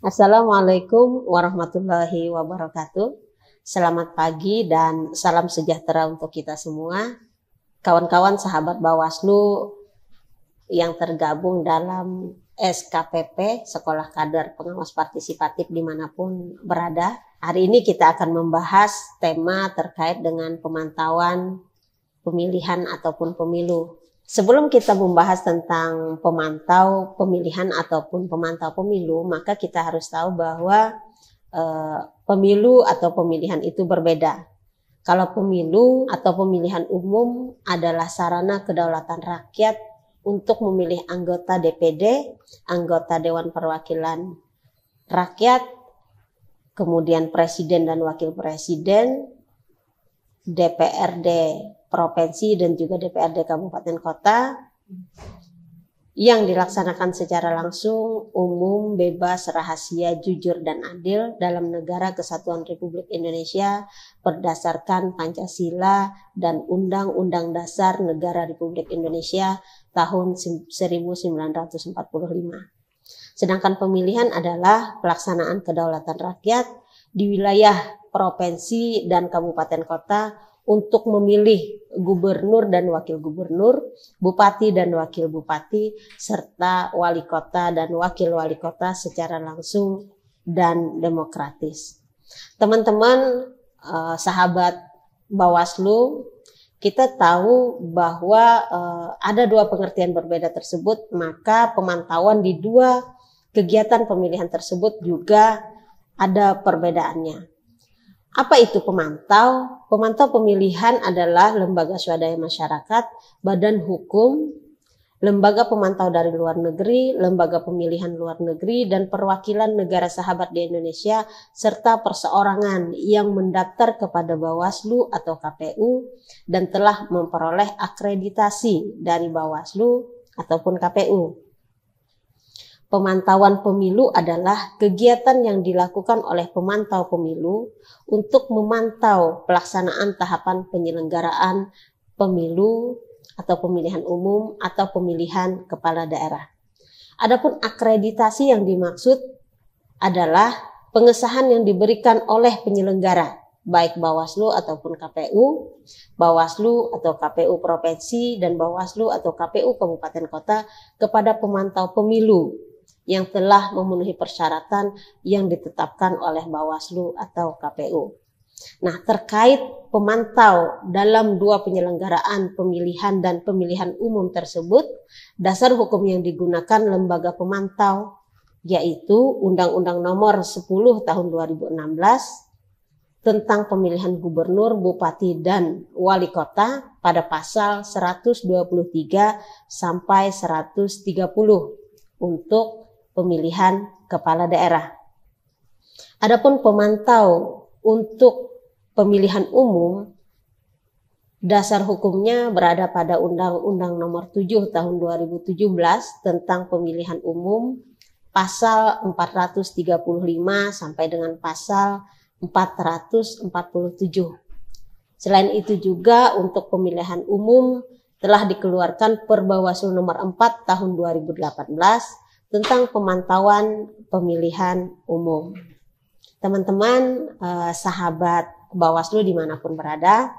Assalamualaikum warahmatullahi wabarakatuh. Selamat pagi dan salam sejahtera untuk kita semua. Kawan-kawan sahabat Bawaslu yang tergabung dalam SKPP, Sekolah Kader Pengawas Partisipatif dimanapun berada. Hari ini kita akan membahas tema terkait dengan pemantauan pemilihan ataupun pemilu. Sebelum kita membahas tentang pemantau pemilihan ataupun pemantau pemilu, maka kita harus tahu bahwa pemilu atau pemilihan itu berbeda. Kalau pemilu atau pemilihan umum adalah sarana kedaulatan rakyat untuk memilih anggota DPD, anggota Dewan Perwakilan Rakyat, kemudian Presiden dan Wakil Presiden, DPRD Provinsi dan juga DPRD Kabupaten Kota yang dilaksanakan secara langsung, umum, bebas, rahasia, jujur, dan adil dalam negara kesatuan Republik Indonesia berdasarkan Pancasila dan Undang-Undang Dasar Negara Republik Indonesia tahun 1945. Sedangkan pemilihan adalah pelaksanaan kedaulatan rakyat di wilayah provinsi dan kabupaten kota untuk memilih gubernur dan wakil gubernur, bupati dan wakil bupati, serta wali kota dan wakil wali kota secara langsung dan demokratis. Teman-teman sahabat Bawaslu, kita tahu bahwa ada dua pengertian berbeda tersebut, maka pemantauan di dua kegiatan pemilihan tersebut juga ada perbedaannya. Apa itu pemantau? Pemantau pemilihan adalah lembaga swadaya masyarakat, badan hukum, lembaga pemantau dari luar negeri, lembaga pemilihan luar negeri, dan perwakilan negara sahabat di Indonesia, serta perseorangan yang mendaftar kepada Bawaslu atau KPU dan telah memperoleh akreditasi dari Bawaslu ataupun KPU. Pemantauan pemilu adalah kegiatan yang dilakukan oleh pemantau pemilu untuk memantau pelaksanaan tahapan penyelenggaraan pemilu atau pemilihan umum atau pemilihan kepala daerah. Adapun akreditasi yang dimaksud adalah pengesahan yang diberikan oleh penyelenggara, baik Bawaslu ataupun KPU, Bawaslu atau KPU Provinsi, dan Bawaslu atau KPU Kabupaten Kota kepada pemantau pemilu yang telah memenuhi persyaratan yang ditetapkan oleh Bawaslu atau KPU. Nah, terkait pemantau dalam dua penyelenggaraan pemilihan dan pemilihan umum tersebut, dasar hukum yang digunakan lembaga pemantau yaitu Undang-Undang Nomor 10 Tahun 2016 tentang pemilihan gubernur, bupati, dan wali kota pada pasal 123 sampai 130 untuk pemilihan kepala daerah. Adapun pemantau untuk pemilihan umum, dasar hukumnya berada pada Undang-Undang Nomor 7 Tahun 2017 tentang pemilihan umum, pasal 435 sampai dengan pasal 447. Selain itu juga untuk pemilihan umum telah dikeluarkan Perbawaslu Nomor 4 Tahun 2018 tentang pemantauan pemilihan umum. Teman-teman sahabat Bawaslu dimanapun berada,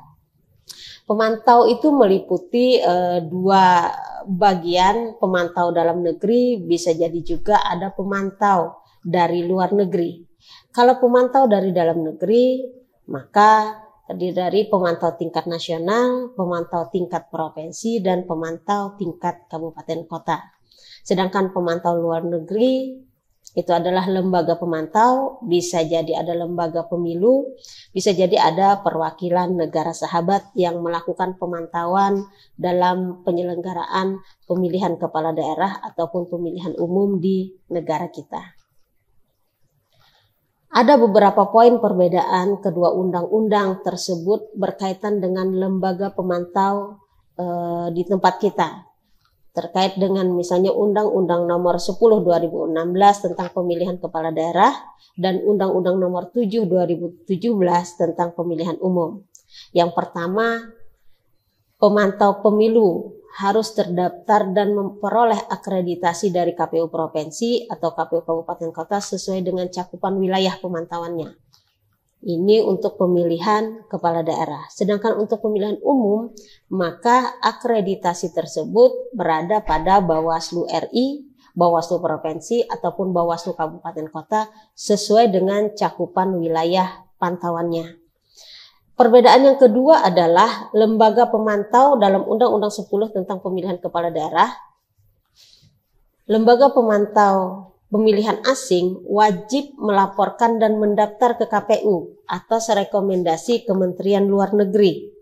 pemantau itu meliputi dua bagian, pemantau dalam negeri, bisa jadi juga ada pemantau dari luar negeri. Kalau pemantau dari dalam negeri, maka terdiri dari pemantau tingkat nasional, pemantau tingkat provinsi, dan pemantau tingkat kabupaten kota. Sedangkan pemantau luar negeri itu adalah lembaga pemantau, bisa jadi ada lembaga pemilu, bisa jadi ada perwakilan negara sahabat yang melakukan pemantauan dalam penyelenggaraan pemilihan kepala daerah ataupun pemilihan umum di negara kita. Ada beberapa poin perbedaan kedua undang-undang tersebut berkaitan dengan lembaga pemantau di tempat kita. Terkait dengan misalnya Undang-Undang Nomor 10 2016 tentang pemilihan kepala daerah dan Undang-Undang Nomor 7 2017 tentang pemilihan umum. Yang pertama, pemantau pemilu harus terdaftar dan memperoleh akreditasi dari KPU Provinsi atau KPU Kabupaten Kota sesuai dengan cakupan wilayah pemantauannya. Ini untuk pemilihan kepala daerah. Sedangkan untuk pemilihan umum, maka akreditasi tersebut berada pada Bawaslu RI, Bawaslu Provinsi, ataupun Bawaslu Kabupaten Kota sesuai dengan cakupan wilayah pantauannya. Perbedaan yang kedua adalah lembaga pemantau dalam Undang-Undang 10 tentang pemilihan kepala daerah. Lembaga pemantau pemilihan asing wajib melaporkan dan mendaftar ke KPU atas rekomendasi Kementerian Luar Negeri.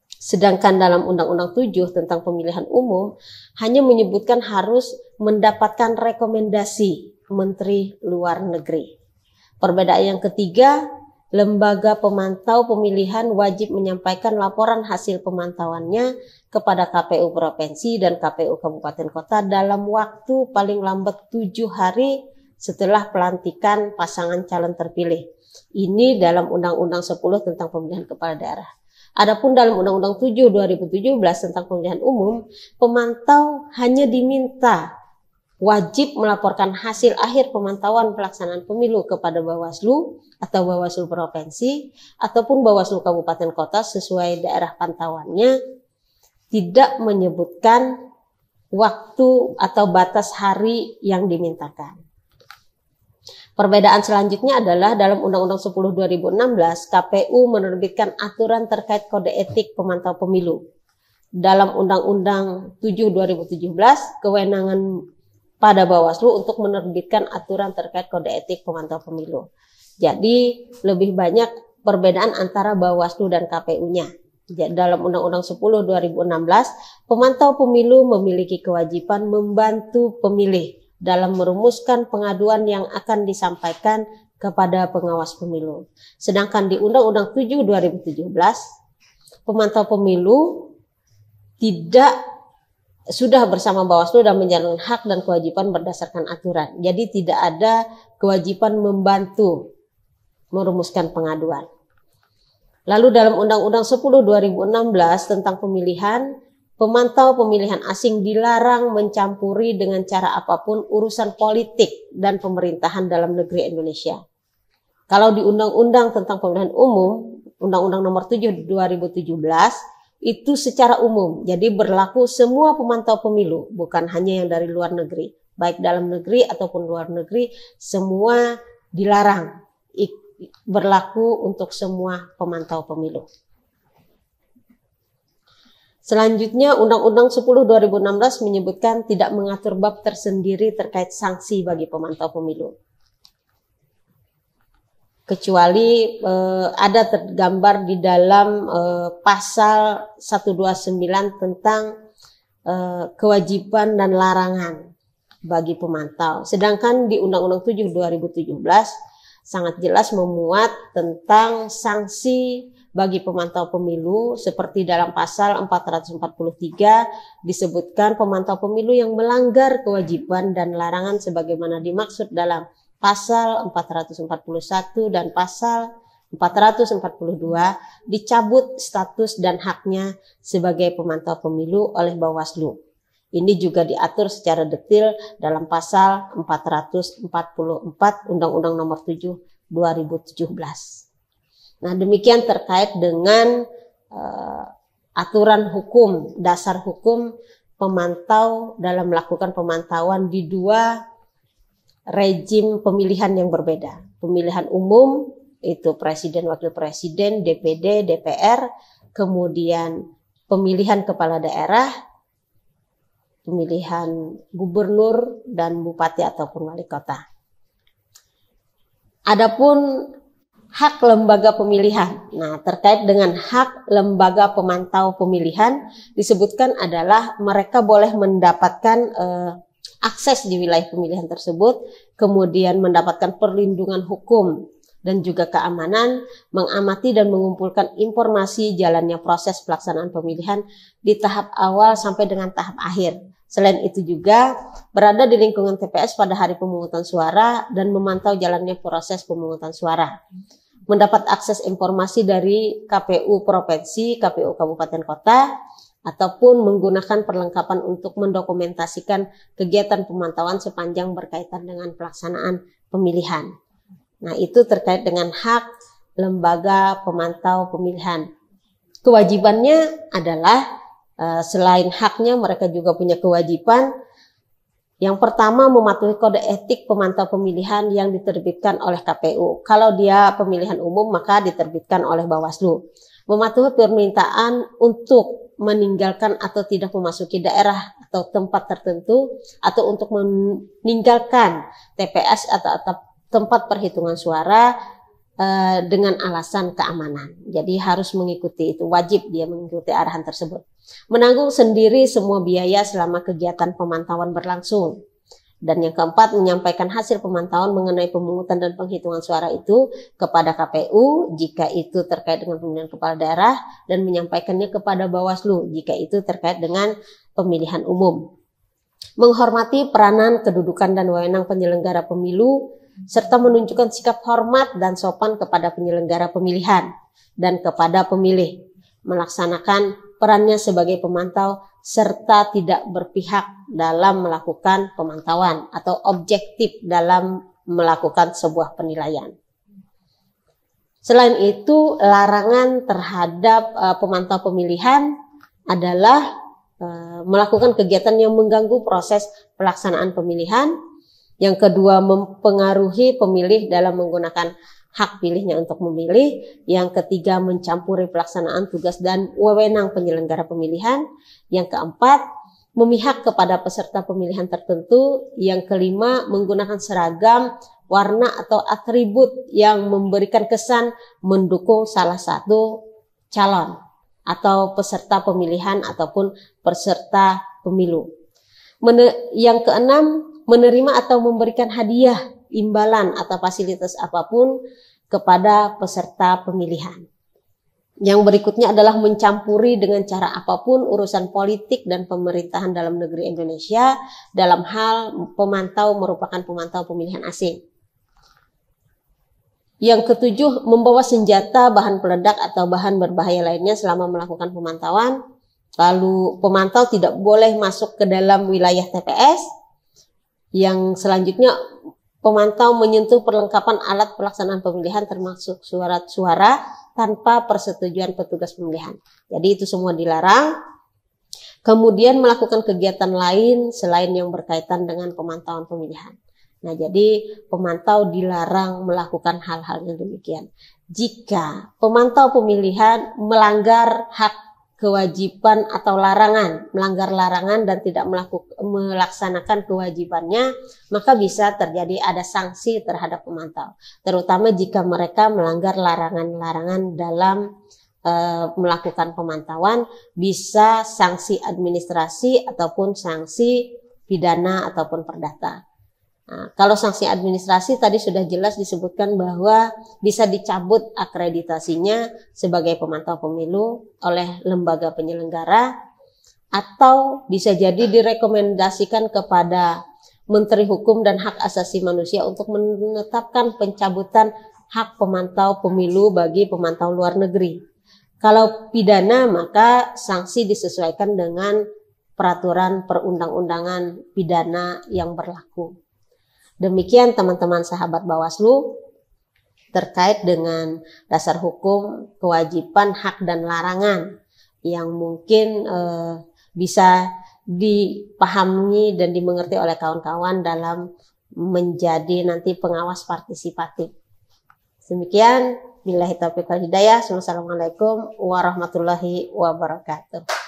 Sedangkan dalam Undang-Undang 7 tentang pemilihan umum hanya menyebutkan harus mendapatkan rekomendasi Menteri Luar Negeri. Perbedaan yang ketiga, lembaga pemantau pemilihan wajib menyampaikan laporan hasil pemantauannya kepada KPU Provinsi dan KPU Kabupaten Kota dalam waktu paling lambat 7 hari setelah pelantikan pasangan calon terpilih. Ini dalam Undang-Undang 10 tentang pemilihan kepala daerah. Adapun dalam Undang-Undang 7 2017 tentang pemilihan umum, pemantau hanya diminta wajib melaporkan hasil akhir pemantauan pelaksanaan pemilu kepada Bawaslu atau Bawaslu Provinsi ataupun Bawaslu Kabupaten Kota sesuai daerah pantauannya, tidak menyebutkan waktu atau batas hari yang dimintakan. Perbedaan selanjutnya adalah dalam Undang-Undang 10 2016, KPU menerbitkan aturan terkait kode etik pemantau pemilu. Dalam Undang-Undang 7 2017, kewenangan pada Bawaslu untuk menerbitkan aturan terkait kode etik pemantau pemilu. Jadi lebih banyak perbedaan antara Bawaslu dan KPU-nya. Dalam Undang-Undang 10 2016, pemantau pemilu memiliki kewajiban membantu pemilih dalam merumuskan pengaduan yang akan disampaikan kepada pengawas pemilu. Sedangkan di Undang-Undang 7 2017, pemantau pemilu sudah bersama Bawaslu dan menjalankan hak dan kewajiban berdasarkan aturan. Jadi tidak ada kewajiban membantu merumuskan pengaduan. Lalu dalam Undang-Undang 10 2016 tentang pemilihan, pemantau pemilihan asing dilarang mencampuri dengan cara apapun urusan politik dan pemerintahan dalam negeri Indonesia. Kalau di Undang-Undang tentang pemilihan umum, Undang-Undang Nomor 7 2017, itu secara umum, jadi berlaku semua pemantau pemilu, bukan hanya yang dari luar negeri, baik dalam negeri ataupun luar negeri, semua dilarang, berlaku untuk semua pemantau pemilu. Selanjutnya, Undang-Undang 10 2016 menyebutkan tidak mengatur bab tersendiri terkait sanksi bagi pemantau pemilu. Kecuali ada tergambar di dalam pasal 129 tentang kewajiban dan larangan bagi pemantau. Sedangkan di Undang-Undang 7 2017 sangat jelas memuat tentang sanksi bagi pemantau pemilu, seperti dalam pasal 443 disebutkan pemantau pemilu yang melanggar kewajiban dan larangan sebagaimana dimaksud dalam pasal 441 dan pasal 442 dicabut status dan haknya sebagai pemantau pemilu oleh Bawaslu. Ini juga diatur secara detail dalam pasal 444 Undang-Undang Nomor 7 2017. Nah, demikian terkait dengan aturan hukum, dasar hukum pemantau dalam melakukan pemantauan di dua rejim pemilihan yang berbeda. Pemilihan umum itu presiden, wakil presiden, DPD, DPR, kemudian pemilihan kepala daerah, pemilihan gubernur dan bupati ataupun wali kota. Adapun hak lembaga pemilihan. Nah, terkait dengan hak lembaga pemantau pemilihan disebutkan adalah mereka boleh mendapatkan akses di wilayah pemilihan tersebut, kemudian mendapatkan perlindungan hukum dan juga keamanan, mengamati dan mengumpulkan informasi jalannya proses pelaksanaan pemilihan di tahap awal sampai dengan tahap akhir. Selain itu juga berada di lingkungan TPS pada hari pemungutan suara dan memantau jalannya proses pemungutan suara. Mendapat akses informasi dari KPU Provinsi, KPU Kabupaten Kota, ataupun menggunakan perlengkapan untuk mendokumentasikan kegiatan pemantauan sepanjang berkaitan dengan pelaksanaan pemilihan. Nah, itu terkait dengan hak lembaga pemantau pemilihan. Kewajibannya adalah selain haknya, mereka juga punya kewajiban. Yang pertama, mematuhi kode etik pemantau pemilihan yang diterbitkan oleh KPU. Kalau dia pemilihan umum, maka diterbitkan oleh Bawaslu. Mematuhi permintaan untuk meninggalkan atau tidak memasuki daerah atau tempat tertentu, atau untuk meninggalkan TPS atau tempat perhitungan suara dengan alasan keamanan. Jadi harus mengikuti itu, wajib dia mengikuti arahan tersebut. Menanggung sendiri semua biaya selama kegiatan pemantauan berlangsung. Dan yang keempat, menyampaikan hasil pemantauan mengenai pemungutan dan penghitungan suara itu kepada KPU jika itu terkait dengan pemilihan kepala daerah, dan menyampaikannya kepada Bawaslu jika itu terkait dengan pemilihan umum. Menghormati peranan, kedudukan, dan wewenang penyelenggara pemilu, serta menunjukkan sikap hormat dan sopan kepada penyelenggara pemilihan dan kepada pemilih, melaksanakan perannya sebagai pemantau, serta tidak berpihak dalam melakukan pemantauan atau objektif dalam melakukan sebuah penilaian. Selain itu, larangan terhadap pemantau pemilihan adalah melakukan kegiatan yang mengganggu proses pelaksanaan pemilihan. Yang kedua, mempengaruhi pemilih dalam menggunakan hak pilihnya untuk memilih. Yang ketiga, mencampuri pelaksanaan tugas dan wewenang penyelenggara pemilihan. Yang keempat, memihak kepada peserta pemilihan tertentu. Yang kelima, menggunakan seragam, warna atau atribut yang memberikan kesan mendukung salah satu calon atau peserta pemilihan ataupun peserta pemilu. Yang keenam, menerima atau memberikan hadiah, imbalan atau fasilitas apapun kepada peserta pemilihan. Yang berikutnya adalah mencampuri dengan cara apapun urusan politik dan pemerintahan dalam negeri Indonesia dalam hal pemantau merupakan pemantau pemilihan asing. Yang ketujuh, membawa senjata, bahan peledak atau bahan berbahaya lainnya selama melakukan pemantauan. Lalu pemantau tidak boleh masuk ke dalam wilayah TPS. Yang selanjutnya, pemantau menyentuh perlengkapan alat pelaksanaan pemilihan termasuk surat suara tanpa persetujuan petugas pemilihan. Jadi itu semua dilarang. Kemudian melakukan kegiatan lain selain yang berkaitan dengan pemantauan pemilihan. Nah, jadi pemantau dilarang melakukan hal-hal yang demikian. Jika pemantau pemilihan melanggar hak, kewajiban atau melanggar larangan dan tidak melaksanakan kewajibannya, maka bisa terjadi ada sanksi terhadap pemantau. Terutama jika mereka melanggar larangan-larangan dalam melakukan pemantauan, bisa sanksi administrasi ataupun sanksi pidana ataupun perdata. Nah, kalau sanksi administrasi tadi sudah jelas disebutkan bahwa bisa dicabut akreditasinya sebagai pemantau pemilu oleh lembaga penyelenggara, atau bisa jadi direkomendasikan kepada Menteri Hukum dan Hak Asasi Manusia untuk menetapkan pencabutan hak pemantau pemilu bagi pemantau luar negeri. Kalau pidana, maka sanksi disesuaikan dengan peraturan perundang-undangan pidana yang berlaku. Demikian teman-teman sahabat Bawaslu terkait dengan dasar hukum, kewajiban, hak, dan larangan yang mungkin bisa dipahami dan dimengerti oleh kawan-kawan dalam menjadi nanti pengawas partisipatif. Demikian, billahi taufiq wal hidayah. Wassalamualaikum warahmatullahi wabarakatuh.